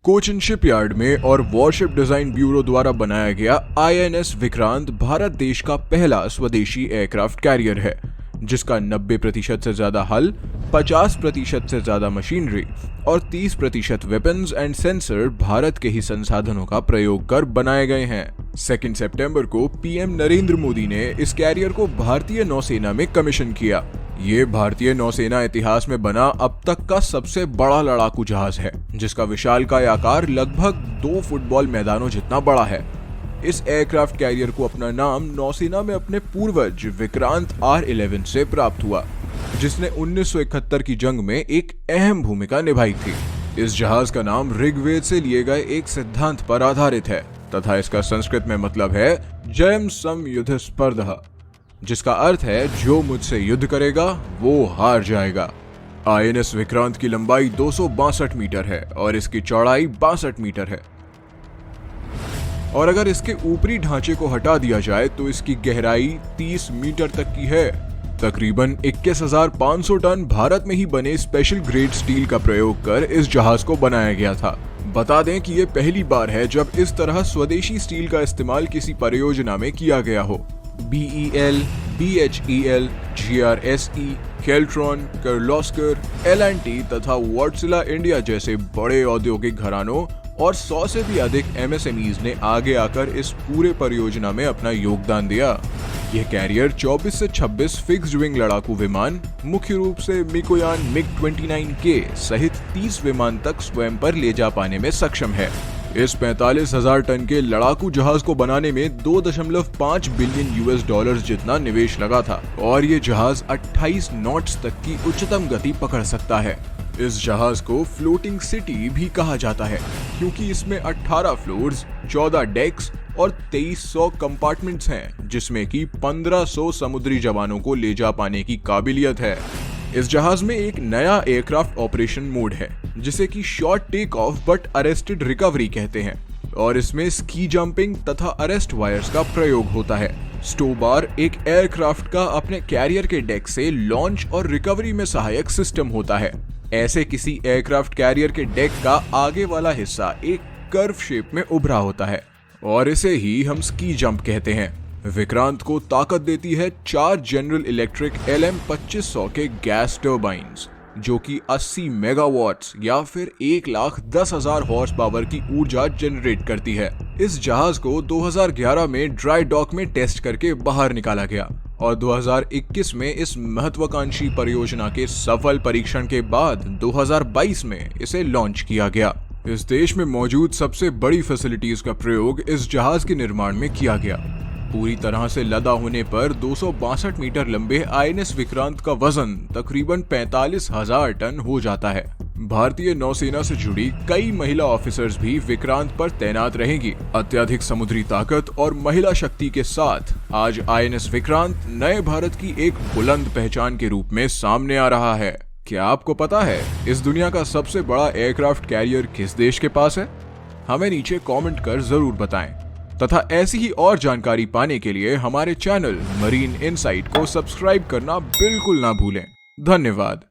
Cochin shipyard में और worship design bureau द्वारा बनाया गया INS विक्रांत भारत देश का पहला स्वदेशी एयरक्राफ्ट कैरियर है, जिसका 90% से ज्यादा हल, 50% से ज्यादा मशीनरी और 30% वेपन्स एंड सेंसर भारत के ही संसाधनों का प्रयोग कर बनाए गए हैं। 2 सितंबर को PM नरेंद्र मोदी ने इस कैरियर को भारतीय नौसेना में कमीशन किया। ये भारतीय नौसेना इतिहास में बना अब तक का सबसे बड़ा लड़ाकू जहाज है, जिसका विशालकाय आकार लगभग 2 फुटबॉल मैदानों जितना बड़ा है। इस एयरक्राफ्ट कैरियर को अपना नाम नौसेना में अपने पूर्वज विक्रांत R11 से प्राप्त हुआ, जिसने 1971 की जंग में एक अहम भूमिका निभाई थी। इस जहाज का नाम ऋग्वेद से लिए गए एक सिद्धांत पर आधारित है तथा इसका संस्कृत में मतलब है जयम सम युद्ध स्पर्धा, जिसका अर्थ है जो मुझसे युद्ध करेगा वो हार जाएगा। INS विक्रांत की लंबाई 262 मीटर है और इसकी चौड़ाई 62 मीटर है। और अगर इसके ऊपरी ढांचे को हटा दिया जाए तो इसकी गहराई 30 मीटर तक की है। तकरीबन 21,500 टन भारत में ही बने स्पेशल ग्रेड स्टील का प्रयोग कर इस जहाज को बनाया गया था। बता दें कि ये पहली बार है जब इस तरह स्वदेशी स्टील का इस्तेमाल किसी परियोजना में किया गया हो। BEL, BHEL, GRSE, केल्ट्रॉन, Kirloskar, L&T तथा वॉटसिला इंडिया जैसे बड़े औद्योगिक घरानों और 100 से भी अधिक MSMEs ने आगे आकर इस पूरे परियोजना में अपना योगदान दिया। यह कैरियर 24 से 26 फिक्स्ड विंग लड़ाकू विमान, मुख्य रूप से मिकोयान MiG-29K सहित 30 विमान तक स्वयं पर ले जा पाने में सक्षम है। इस 45,000 टन के लड़ाकू जहाज को बनाने में 2.5 बिलियन US जितना निवेश लगा था और ये जहाज 28 नॉट्स तक की उच्चतम गति पकड़ सकता है। इस जहाज को फ्लोटिंग सिटी भी कहा जाता है क्योंकि इसमें 18 फ्लोर्स, 14 डेक्स और 2300 कंपार्टमेंट्स हैं, जिसमें कि 1500 समुद्री जवानों को ले जा पाने की काबिलियत है। इस जहाज में एक नया एयरक्राफ्ट ऑपरेशन मोड है, जिसे कि short take off but arrested recovery कहते हैं, और इसमें स्की जंपिंग तथा अरेस्ट वायर्स का प्रयोग होता है। स्टोबार एक एयरक्राफ्ट का अपने कैरियर के डेक से लॉन्च और रिकवरी में सहायक सिस्टम होता है। ऐसे किसी एयरक्राफ्ट कैरियर के डेक का आगे वाला हिस्सा एक कर्व शेप में उभरा होता है और इसे ही हम स्की जंप कहते हैं। विक्रांत को ताकत देती है 4 जनरल इलेक्ट्रिक LM-2500 के गैस टर्बाइन्स, जो कि 80 मेगावाट्स या फिर 1,10,000 हॉर्स पावर की ऊर्जा जनरेट करती है। इस जहाज को 2011 में ड्राई डॉक में टेस्ट करके बाहर निकाला गया और 2021 में इस महत्वाकांक्षी परियोजना के सफल परीक्षण के बाद 2022 में इसे लॉन्च किया गया। इस देश में मौजूद सबसे बड़ी फैसिलिटीज का प्रयोग इस जहाज के निर्माण में किया गया। पूरी तरह से लदा होने पर 262 मीटर लंबे INS विक्रांत का वजन तकरीबन 45,000 टन हो जाता है। भारतीय नौसेना से जुड़ी कई महिला ऑफिसर्स भी विक्रांत पर तैनात रहेंगी। अत्यधिक समुद्री ताकत और महिला शक्ति के साथ आज INS विक्रांत नए भारत की एक बुलंद पहचान के रूप में सामने आ रहा है। क्या आपको पता है इस दुनिया का सबसे बड़ा एयरक्राफ्ट कैरियर किस देश के पास है? हमें नीचे कमेंट कर जरूर बताएं तथा ऐसी ही और जानकारी पाने के लिए हमारे चैनल मरीन इनसाइट को सब्सक्राइब करना बिल्कुल ना भूलें। धन्यवाद।